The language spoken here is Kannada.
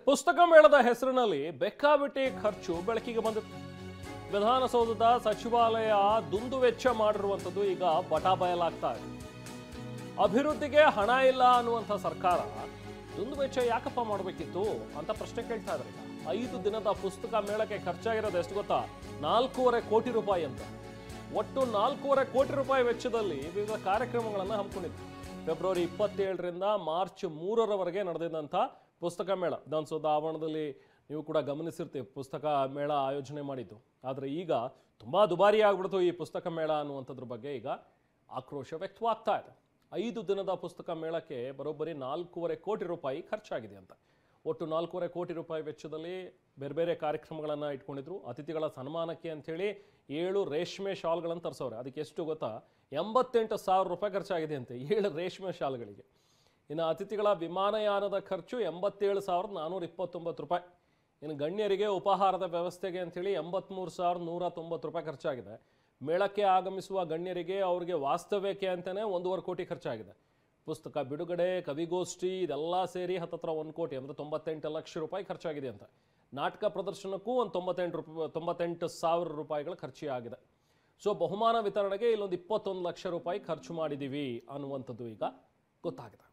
ಪುಸ್ತಕ ಮೇಳದ ಹೆಸರಿನಲ್ಲಿ ಬೇಕಾಬಿಟ್ಟಿ ಖರ್ಚು ಬೆಳಕಿಗೆ ಬಂದಿತ್ತು. ವಿಧಾನಸೌಧದ ಸಚಿವಾಲಯ ದುಂದುವೆಚ್ಚ ಮಾಡಿರುವಂಥದ್ದು ಈಗ ಬಟಾಬಯಲಾಗ್ತಾ ಇದೆ. ಅಭಿವೃದ್ಧಿಗೆ ಹಣ ಇಲ್ಲ ಅನ್ನುವಂಥ ಸರ್ಕಾರ ದುಂದುವೆಚ್ಚ ಯಾಕಪ್ಪ ಮಾಡಬೇಕಿತ್ತು ಅಂತ ಪ್ರಶ್ನೆ ಕೇಳ್ತಾ ಇದ್ದಾರೆ. 5 ದಿನದ ಪುಸ್ತಕ ಮೇಳಕ್ಕೆ ಖರ್ಚಾಗಿರೋದು ಎಷ್ಟು ಗೊತ್ತಾ? 4.5 ಕೋಟಿ ರೂಪಾಯಿ ಅಂತ. ಒಟ್ಟು 4.5 ಕೋಟಿ ರೂಪಾಯಿ ವೆಚ್ಚದಲ್ಲಿ ವಿವಿಧ ಕಾರ್ಯಕ್ರಮಗಳನ್ನು ಹಮ್ಮಿಕೊಂಡಿತ್ತು. ಫೆಬ್ರವರಿ 27ರಿಂದ ಮಾರ್ಚ್ 3ರವರೆಗೆ ನಡೆದಿದ್ದಂಥ ಪುಸ್ತಕ ಮೇಳ ವಿಧಾನಸೌಧ ಆವರಣದಲ್ಲಿ ನೀವು ಕೂಡ ಗಮನಿಸಿರ್ತೀವಿ, ಪುಸ್ತಕ ಮೇಳ ಆಯೋಜನೆ ಮಾಡಿದ್ದು. ಆದರೆ ಈಗ ತುಂಬ ದುಬಾರಿ ಆಗ್ಬಿಡ್ತು ಈ ಪುಸ್ತಕ ಮೇಳ ಅನ್ನುವಂಥದ್ರ ಬಗ್ಗೆ ಈಗ ಆಕ್ರೋಶ ವ್ಯಕ್ತವಾಗ್ತಾ ಇದೆ. 5 ದಿನದ ಪುಸ್ತಕ ಮೇಳಕ್ಕೆ ಬರೋಬ್ಬರಿ 4.5 ಕೋಟಿ ರೂಪಾಯಿ ಖರ್ಚಾಗಿದೆ ಅಂತ. ಒಟ್ಟು 4.5 ಕೋಟಿ ರೂಪಾಯಿ ವೆಚ್ಚದಲ್ಲಿ ಬೇರೆ ಬೇರೆ ಕಾರ್ಯಕ್ರಮಗಳನ್ನು ಇಟ್ಕೊಂಡಿದ್ರು. ಅತಿಥಿಗಳ ಸನ್ಮಾನಕ್ಕೆ ಅಂಥೇಳಿ 7 ರೇಷ್ಮೆ ಶಾಲ್ಗಳನ್ನು ತರಿಸೋರೆ. ಅದಕ್ಕೆ ಎಷ್ಟು ಗೊತ್ತಾ? 88,000 ರೂಪಾಯಿ ಖರ್ಚಾಗಿದೆ ಅಂತೆ 7 ರೇಷ್ಮೆ ಶಾಲ್ಗಳಿಗೆ. ಇನ್ನು ಅತಿಥಿಗಳ ವಿಮಾನಯಾನದ ಖರ್ಚು 87,429 ರೂಪಾಯಿ. ಇನ್ನು ಗಣ್ಯರಿಗೆ ಉಪಹಾರದ ವ್ಯವಸ್ಥೆಗೆ ಅಂಥೇಳಿ 83,190 ರೂಪಾಯಿ ಖರ್ಚಾಗಿದೆ. ಮೇಳಕ್ಕೆ ಆಗಮಿಸುವ ಗಣ್ಯರಿಗೆ ಅವರಿಗೆ ವಾಸ್ತವ್ಯಕ್ಕೆ ಅಂತಲೇ 1.5 ಕೋಟಿ ಖರ್ಚಾಗಿದೆ. ಪುಸ್ತಕ ಬಿಡುಗಡೆ, ಕವಿಗೋಷ್ಠಿ ಇದೆಲ್ಲ ಸೇರಿ ಹತ್ತತ್ರ 1 ಕೋಟಿ ಅಂದರೆ 98 ಲಕ್ಷ ರೂಪಾಯಿ ಖರ್ಚಾಗಿದೆ ಅಂತ. ನಾಟಕ ಪ್ರದರ್ಶನಕ್ಕೂ ಒಂದು 98,000 ರೂಪಾಯಿಗಳ ಖರ್ಚಾಗಿದೆ. ಸೊ ಬಹುಮಾನ ವಿತರಣೆಗೆ ಇಲ್ಲೊಂದು 21 ಲಕ್ಷ ರೂಪಾಯಿ ಖರ್ಚು ಮಾಡಿದ್ದೀವಿ ಅನ್ನುವಂಥದ್ದು ಈಗ ಗೊತ್ತಾಗಿದೆ.